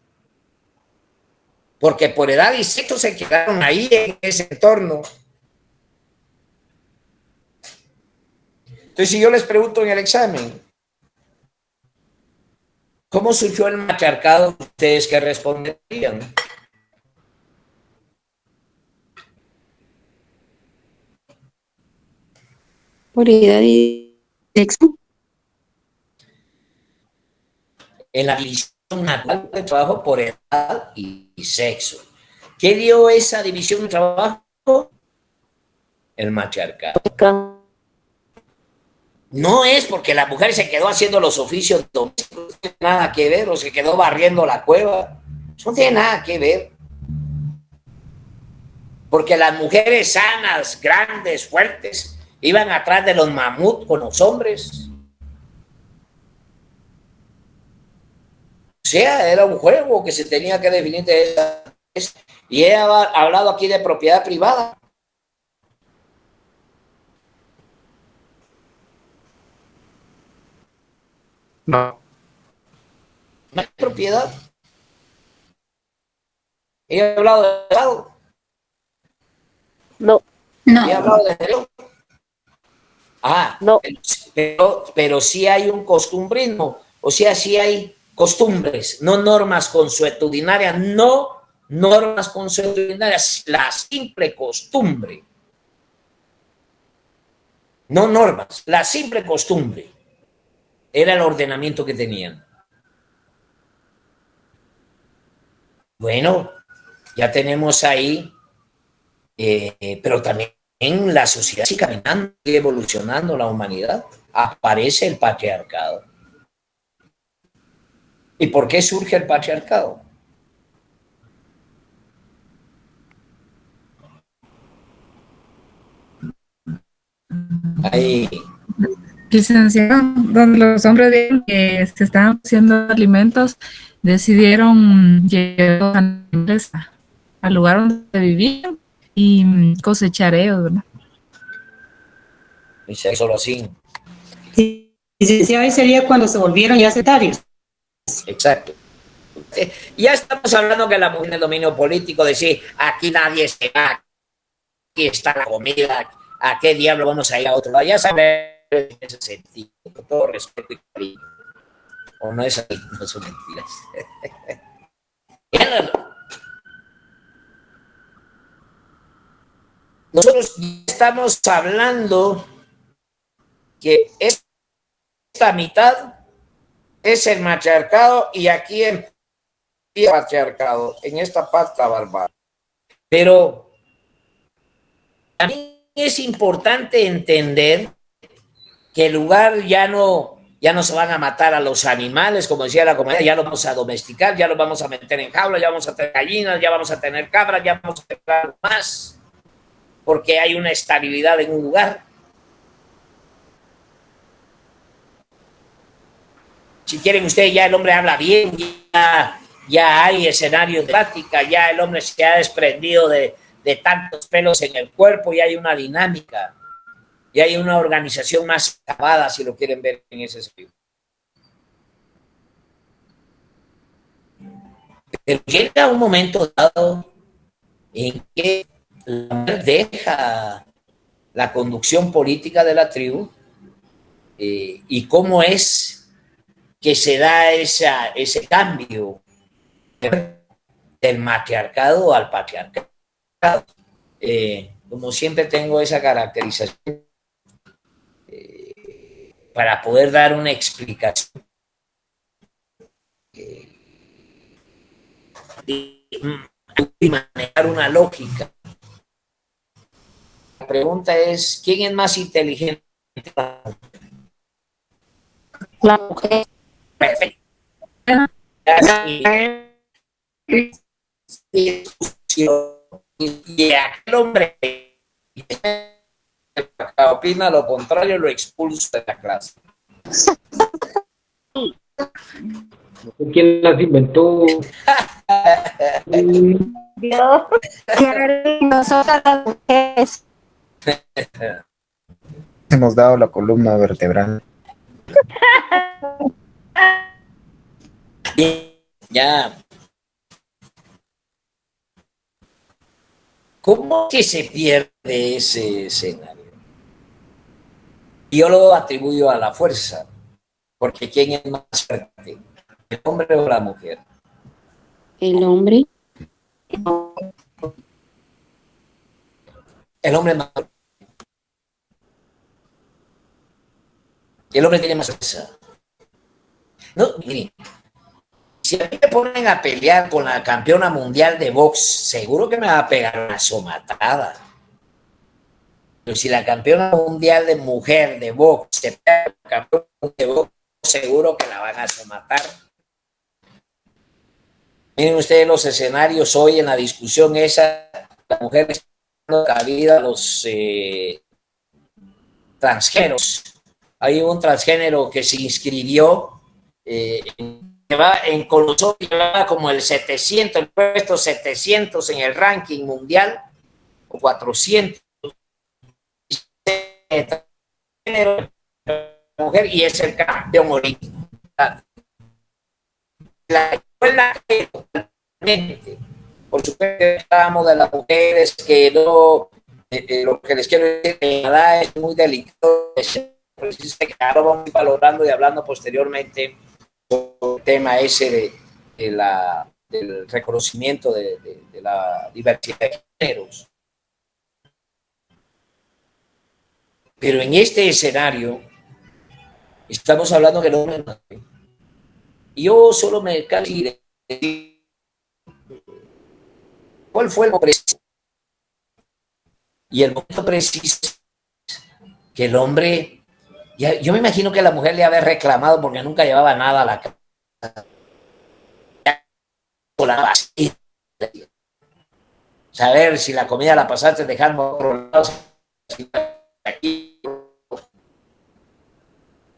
Porque por edad y sexo se quedaron ahí en ese entorno. Entonces, si yo les pregunto en el examen, ¿cómo surgió el matriarcado? ¿Ustedes qué responderían? Por edad y sexo. En la división natural del trabajo por edad y sexo. ¿Qué dio esa división de trabajo? El matriarcado. No es porque la mujer se quedó haciendo los oficios domésticos, no tiene nada que ver, o se quedó barriendo la cueva. Eso no tiene nada que ver. Porque las mujeres sanas, grandes, fuertes, iban atrás de los mamuts con los hombres. O sea, era un juego que se tenía que definir de esa. Y he hablado aquí de propiedad privada. No. No hay propiedad. He hablado de Estado. No. He hablado de derecho. No. Pero sí hay un costumbrismo. O sea, sí hay costumbres, no normas consuetudinarias, no normas consuetudinarias, la simple costumbre. No normas, la simple costumbre. Era el ordenamiento que tenían. Bueno, ya tenemos ahí, pero también en la sociedad sigue caminando, sigue evolucionando la humanidad. Aparece el patriarcado. ¿Y por qué surge el patriarcado? Ahí. Licenciado, donde los hombres vieron que se estaban haciendo alimentos, decidieron llevar a la empresa al lugar donde vivían y cosechar ellos, ¿verdad? Y solo así. Sí, licenciado, ahí sería cuando se volvieron ya sedentarios. Exacto. Ya estamos hablando que la mujer en el dominio político, decir, aquí nadie se va, aquí está la comida, ¿a qué diablo vamos a ir a otro lado? Ya saben en ese sentido, con todo respeto y cariño. O no es así, no son mentiras. Nosotros estamos hablando que esta mitad es el matriarcado y aquí empieza el patriarcado, en esta pasta bárbara. Pero también es importante entender que el lugar ya no se van a matar a los animales, como decía la comunidad, ya los vamos a domesticar, ya los vamos a meter en jaulas, ya vamos a tener gallinas, ya vamos a tener cabras, ya vamos a tener algo más, porque hay una estabilidad en un lugar. Si quieren ustedes, ya el hombre habla bien, ya hay escenarios de práctica, ya el hombre se ha desprendido de tantos pelos en el cuerpo y hay una dinámica, y hay una organización más acabada, si lo quieren ver en ese sentido. Pero llega un momento dado en que la mujer deja la conducción política de la tribu y cómo es que se da ese cambio del matriarcado al patriarcado. Como siempre tengo esa caracterización para poder dar una explicación y manejar una lógica. La pregunta es, ¿quién es más inteligente? La mujer. Perfecto. Y aquel hombre que opina lo contrario lo expulsa de la clase. ¿Quién las inventó? Dios, nosotras las mujeres. Hemos dado la columna vertebral. Ya. ¿Cómo que se pierde ese escenario? Yo lo atribuyo a la fuerza, porque ¿quién es más fuerte? ¿El hombre o la mujer? El hombre. El hombre es más fuerte. El hombre tiene más fuerza. No, miren, si a mí me ponen a pelear con la campeona mundial de box, seguro que me va a pegar una somatada. Pero si la campeona mundial de mujer de box se pega con la campeona de box, seguro que la van a somatar. Miren ustedes los escenarios hoy en la discusión esa, la mujer está dando cabida a los transgéneros. Hay un transgénero que se inscribió en Colosio, llevaba como el 700, el puesto 700 en el ranking mundial, o 400. Mujer, y es el campeón olímpico. La escuela, por supuesto, hablamos de las mujeres que no, lo que les quiero decir, Canadá es muy delicado. Ahora vamos a ir valorando y hablando posteriormente sobre el tema ese del reconocimiento de la diversidad de géneros. Pero en este escenario estamos hablando que el hombre no. Yo solo me casi decir cuál fue el momento preciso. Y el momento preciso que el hombre, yo me imagino que la mujer le había reclamado porque nunca llevaba nada a la casa. Saber si la comida la pasaste dejando a otro lado. Aquí.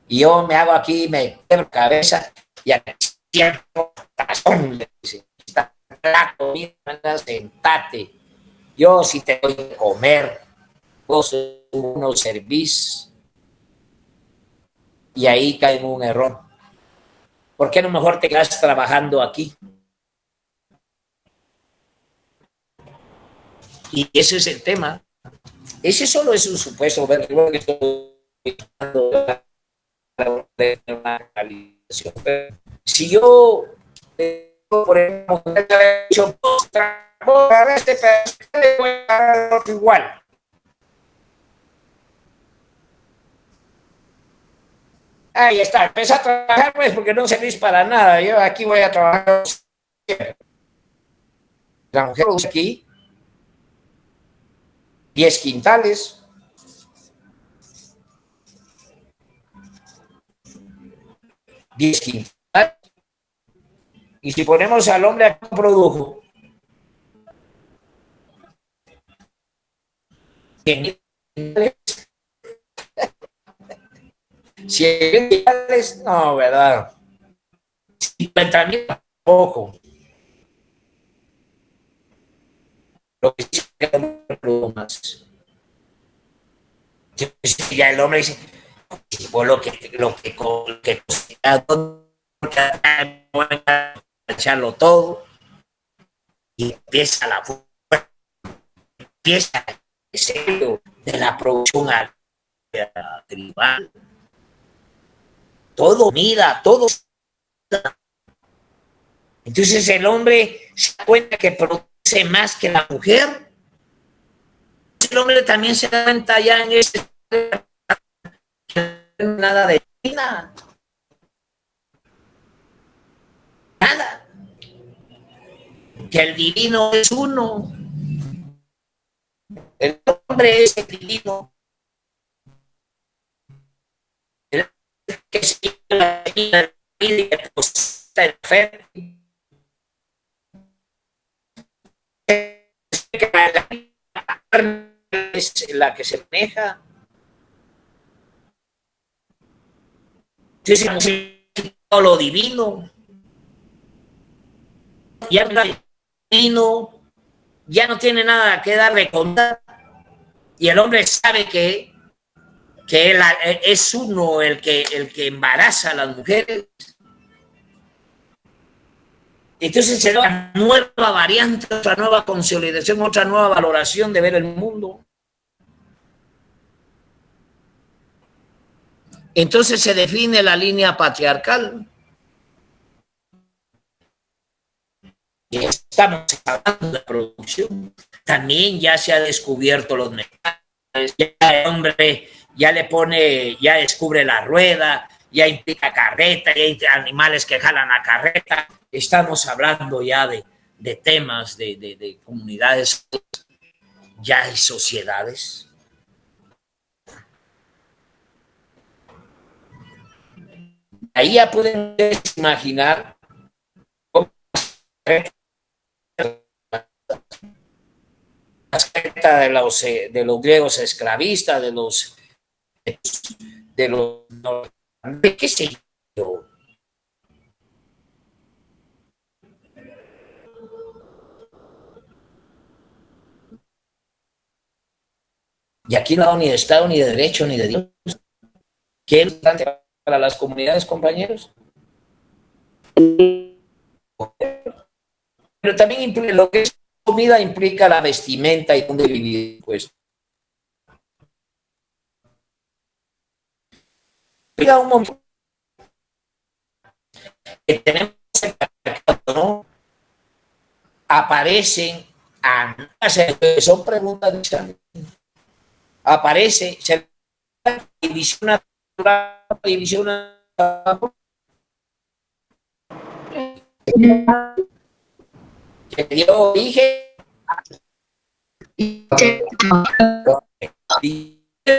Y yo me hago aquí, me quebro cabeza y aquí cierto razón, le dice, está la comida, sentate. Yo si te doy de comer, vos uno servís, y ahí cae en un error. ¿Por qué no mejor te quedas trabajando aquí? Y ese es el tema. Ese solo es un supuesto verbo que estoy de una realización. Si yo, por ejemplo, he dicho, igual. Ahí está, empecé a trabajar pues porque no servís para nada. Yo aquí voy a trabajar. La mujer usa aquí 10 quintales. Y si ponemos al hombre a produjo 100 quintales, no, ¿verdad? 50,000 tampoco. Lo que sí que produjo más. Ya el hombre dice, por lo que echarlo todo y empieza la fuerza, empieza el deseo de la producción tribal. Todo mira, todo. Entonces el hombre se da cuenta que produce más que la mujer. El hombre también se da cuenta ya en este nada de nada. Nada. Que el divino es uno. El hombre es el divino. El que sí es la que se maneja. Todo lo divino, ya no hay divino, ya no tiene nada que dar de contar, y el hombre sabe que él es uno el que embaraza a las mujeres. Entonces se da una nueva variante, otra nueva consolidación, otra nueva valoración de ver el mundo. Entonces se define la línea patriarcal. Y estamos hablando de producción. También ya se ha descubierto los metales, ya el hombre ya le pone, ya descubre la rueda, ya implica carreta, ya hay animales que jalan la carreta. Estamos hablando ya de temas, de comunidades, ya hay sociedades. Ahí ya pueden imaginar cómo de los griegos esclavistas, de qué sé yo. Y aquí no hay ni de Estado, ni de derecho, ni de Dios. ¿Qué es importante para las comunidades, compañeros? Pero también implica, lo que es comida implica la vestimenta y dónde vivir, pues. Mira un momento. Que tenemos el mercado, ¿no? Aparecen, son preguntas de examen. Aparece, división natural, división natural. Que dio origen.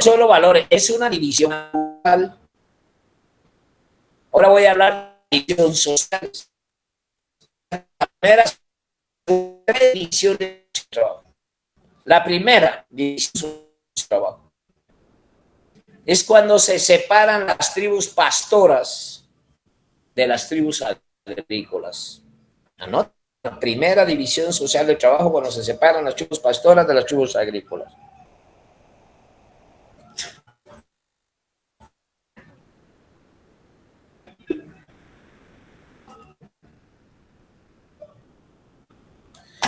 Solo valores, es una división natural. Ahora voy a hablar de división social. La primera división de trabajo es cuando se separan las tribus pastoras de las tribus agrícolas. ¿No? La primera división social de trabajo cuando se separan las tribus pastoras de las tribus agrícolas.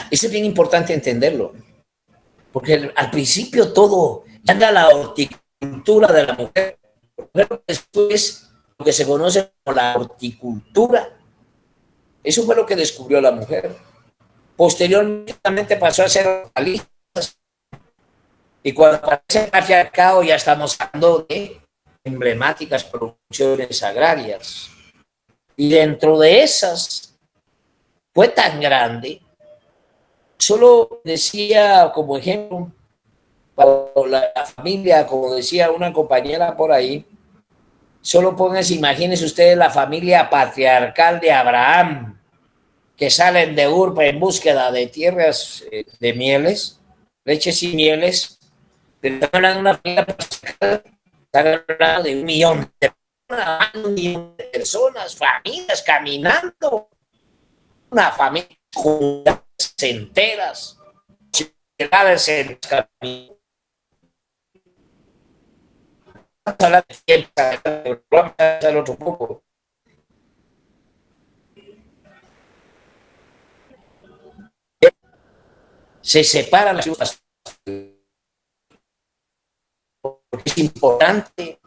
Eso es bien importante entenderlo, porque al principio todo anda la horticultura de la mujer, pero después lo que se conoce como la horticultura. Eso fue lo que descubrió la mujer. Posteriormente pasó a ser hortalizas. Y cuando aparece el patriarcado ya estamos hablando de emblemáticas producciones agrarias. Y dentro de esas fue tan grande. Solo decía como ejemplo, para la familia, como decía una compañera por ahí, solo pónganse, imagínense ustedes la familia patriarcal de Abraham, que salen de Ur en búsqueda de tierras de mieles, leches y mieles, están hablando de una familia patriarcal, están hablando de 1 millón de personas, familias caminando, una familia enteras, ciudades en el camino. Vamos a hablar de tiempo, vamos a hacer otro poco. Se separan las ciudades porque es importante.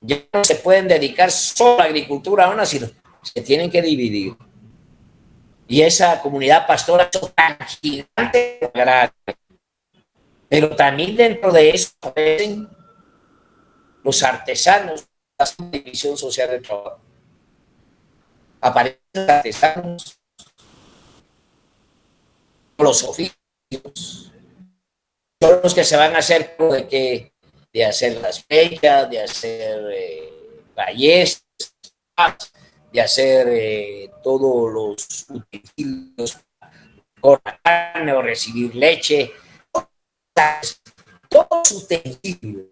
Ya no se pueden dedicar solo a la agricultura ahora, sino se tienen que dividir. Y esa comunidad pastora es tan gigante, pero también dentro de eso aparecen los artesanos, la división social del trabajo. Aparecen los artesanos, los oficios, son los que se van a hacer de hacer las fechas, de hacer ballestas, de hacer todos los utensilios, cortar carne o recibir leche, todos los utensilios.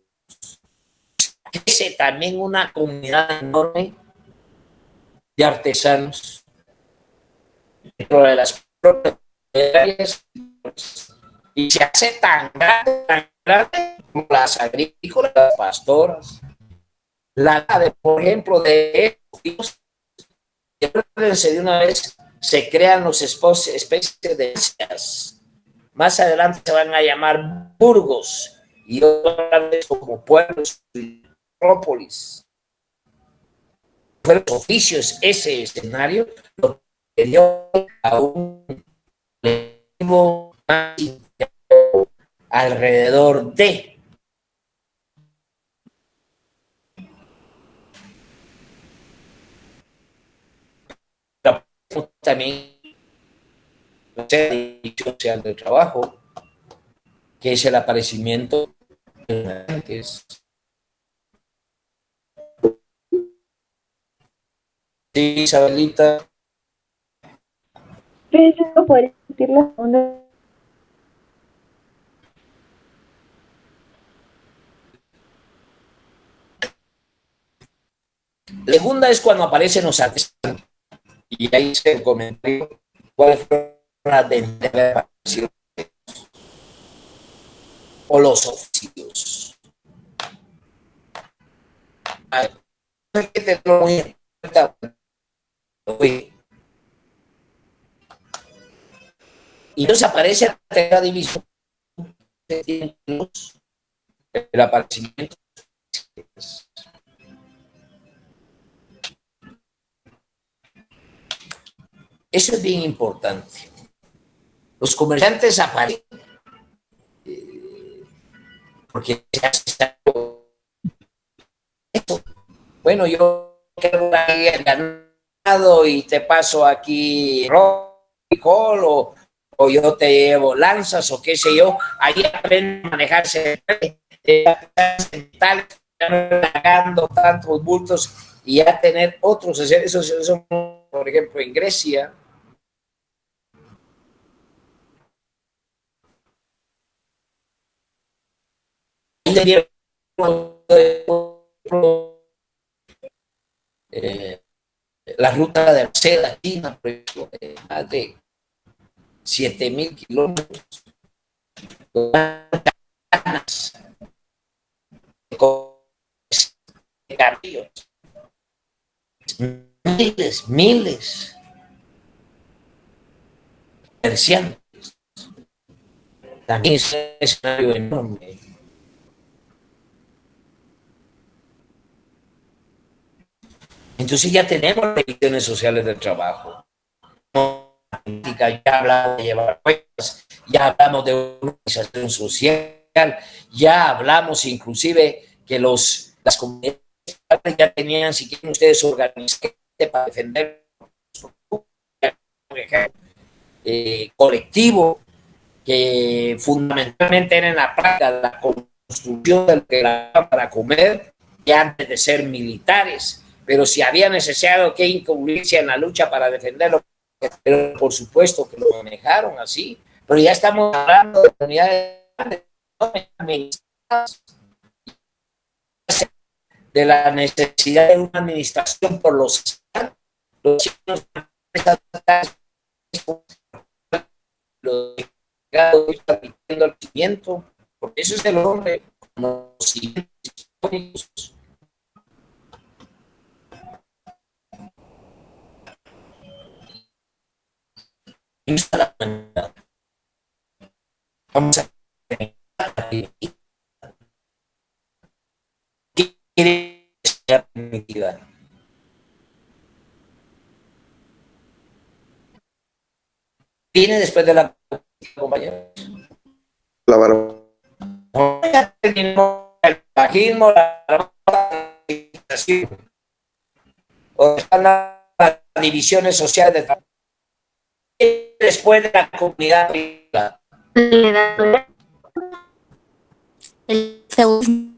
Crece también una comunidad enorme de artesanos dentro de las propias áreas, y se hace tan grande como las agrícolas, las pastoras, por ejemplo, de ellos, de una vez se crean los especies de islas. Más adelante se van a llamar burgos y otra vez como pueblos y metrópolis. Los oficios, ese escenario lo dio a un colectivo más interno alrededor de. También la División Social del Trabajo, que es el aparecimiento de antes. Sí, Isabelita. ¿No puede repetir la segunda? La segunda es cuando aparecen los artesanos. Y ahí se el comentario cuáles fueron las apariciones o los oficios. Hay que tenerlo muy en cuenta. Y entonces aparece la tercera división, el aparecimiento. Eso es bien importante. Los comerciantes aparecen porque se hace esto. Bueno, yo quiero el ganado y te paso aquí o yo te llevo lanzas o qué sé yo. Ahí aprenden a manejarse pagando tantos bultos y ya tener otros. Esos son, por ejemplo, en Grecia. La ruta de la seda china, por ejemplo, más de 7,000 kilómetros. Miles comerciantes. También es un escenario enorme. Entonces ya tenemos las divisiones sociales del trabajo. Ya hablamos de llevar cuentas, ya hablamos de organización social, ya hablamos inclusive que las comunidades ya tenían, si quieren ustedes, organizarse para defender colectivo, que fundamentalmente era en la práctica la construcción del que para comer, y antes de ser militares. Pero si había necesidad que incluirse en la lucha para defenderlo, pero por supuesto que lo manejaron así. Pero ya estamos hablando de unidades administradas, de la necesidad de una administración por los chinos, los pidiendo el cimiento, porque eso es el hombre, como si vamos a ¿qué quiere ser permitida? Viene después de la compañera. La barba. El bajismo, la o están las divisiones sociales de trabajo. Después de la comunidad. El segundo.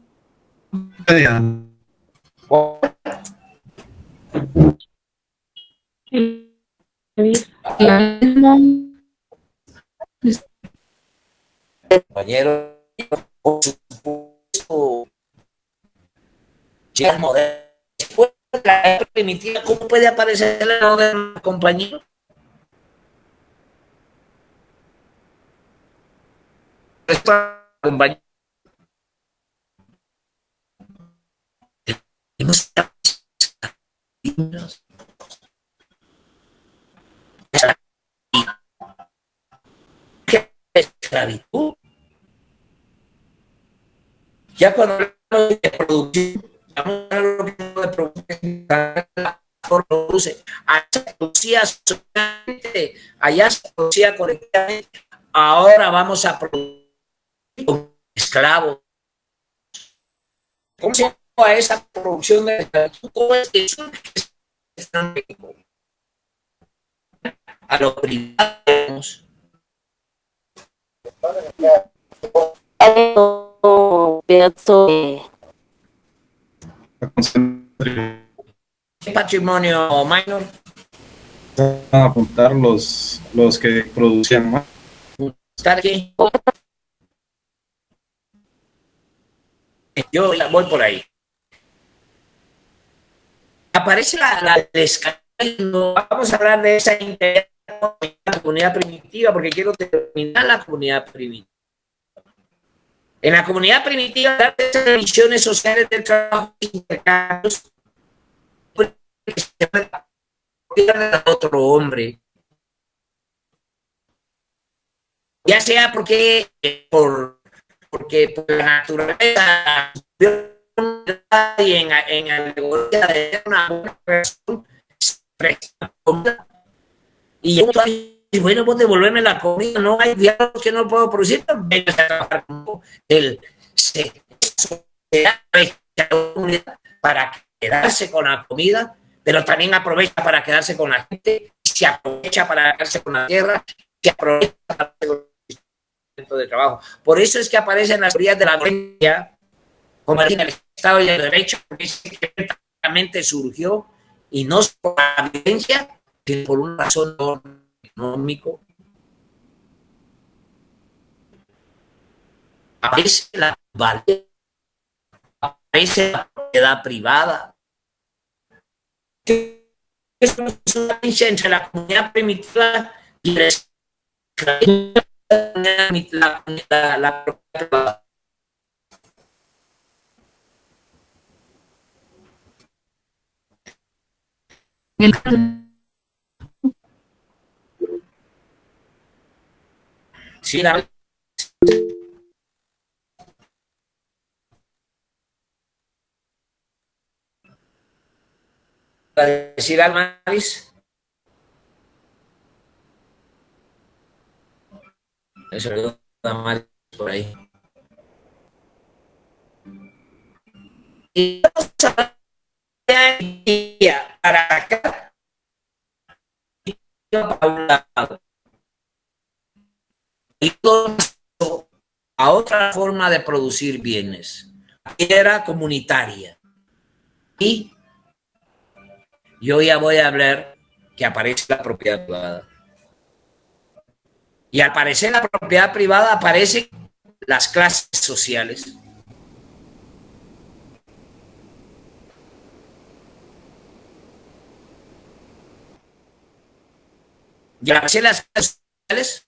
Compañero, por supuesto, ya el modelo, después de la era primitiva, ¿cómo puede aparecer la moderna, compañero? Compañero. ¿Qué esclavitud? Ya cuando hablamos de producción, produce, allá se producía socialmente, allá se producía colectivamente, ahora vamos a producir con esclavos. ¿Cómo se llama a esa producción de esclavitud? ¿Cómo es que está en México? A los privados. ¿Qué patrimonio minor? A apuntar los que producían más. ¿Está aquí? Yo voy por ahí. Aparece la vamos a hablar de esa integridad de la comunidad primitiva porque quiero terminar la comunidad primitiva. En la comunidad primitiva, las divisiones sociales del trabajo intercambios que se pierden a otro hombre. Ya sea porque por la naturaleza y en alegoría de una buena persona y bueno, vos devolverme la comida, no hay diálogos que no puedo producir, venga a trabajar como el para quedarse con la comida, pero también aprovecha para quedarse con la gente, se aprovecha para quedarse con la tierra, se aprovecha para quedarse con de trabajo. Por eso es que aparecen las teorías de la violencia, como el Estado y el Derecho, porque realmente surgió, y no por la violencia, sino por una razón económico. Aparece la valía, aparece la propiedad privada. Es una diferencia entre la comunidad primitiva y la propiedad privada. Sí, para decir algo, Maris. Eso le da mal por ahí. Y vamos a para acá y a otra forma de producir bienes, era comunitaria. Y yo ya voy a hablar que aparece la propiedad privada. Y al aparecer la propiedad privada aparecen las clases sociales. Y al aparecer las clases sociales,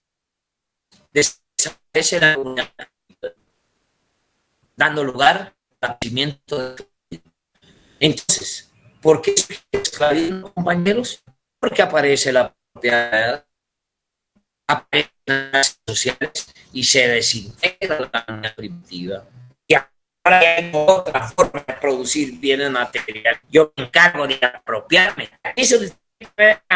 desaparece la comunidad, dando lugar al crecimiento. Entonces, ¿por qué es esclavismo, compañeros? Porque aparece la propiedad, aparecen las clases sociales y se desintegra la comunidad primitiva. Y ahora hay otra forma de producir bienes materiales. Yo me encargo de apropiarme. Eso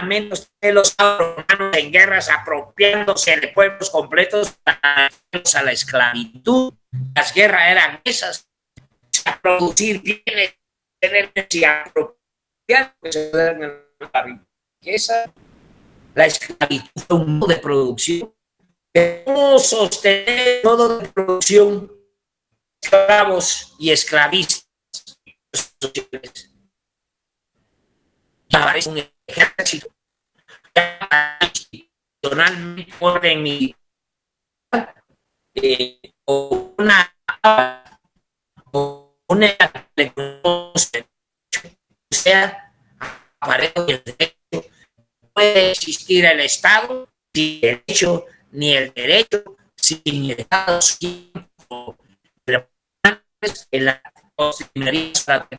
menos de los romanos en guerras apropiándose de pueblos completos a la esclavitud. Las guerras eran esas, a producir bienes, y apropiarse de la riqueza. La esclavitud fue un modo de producción. ¿Cómo sostener el modo de producción? Esclavos y esclavistas. Aparece un ejército personalmente orden militar, o una o sea, aparejo del derecho, puede existir el Estado sin derecho, ni el derecho sin el Estado, pero en la constitucionalidad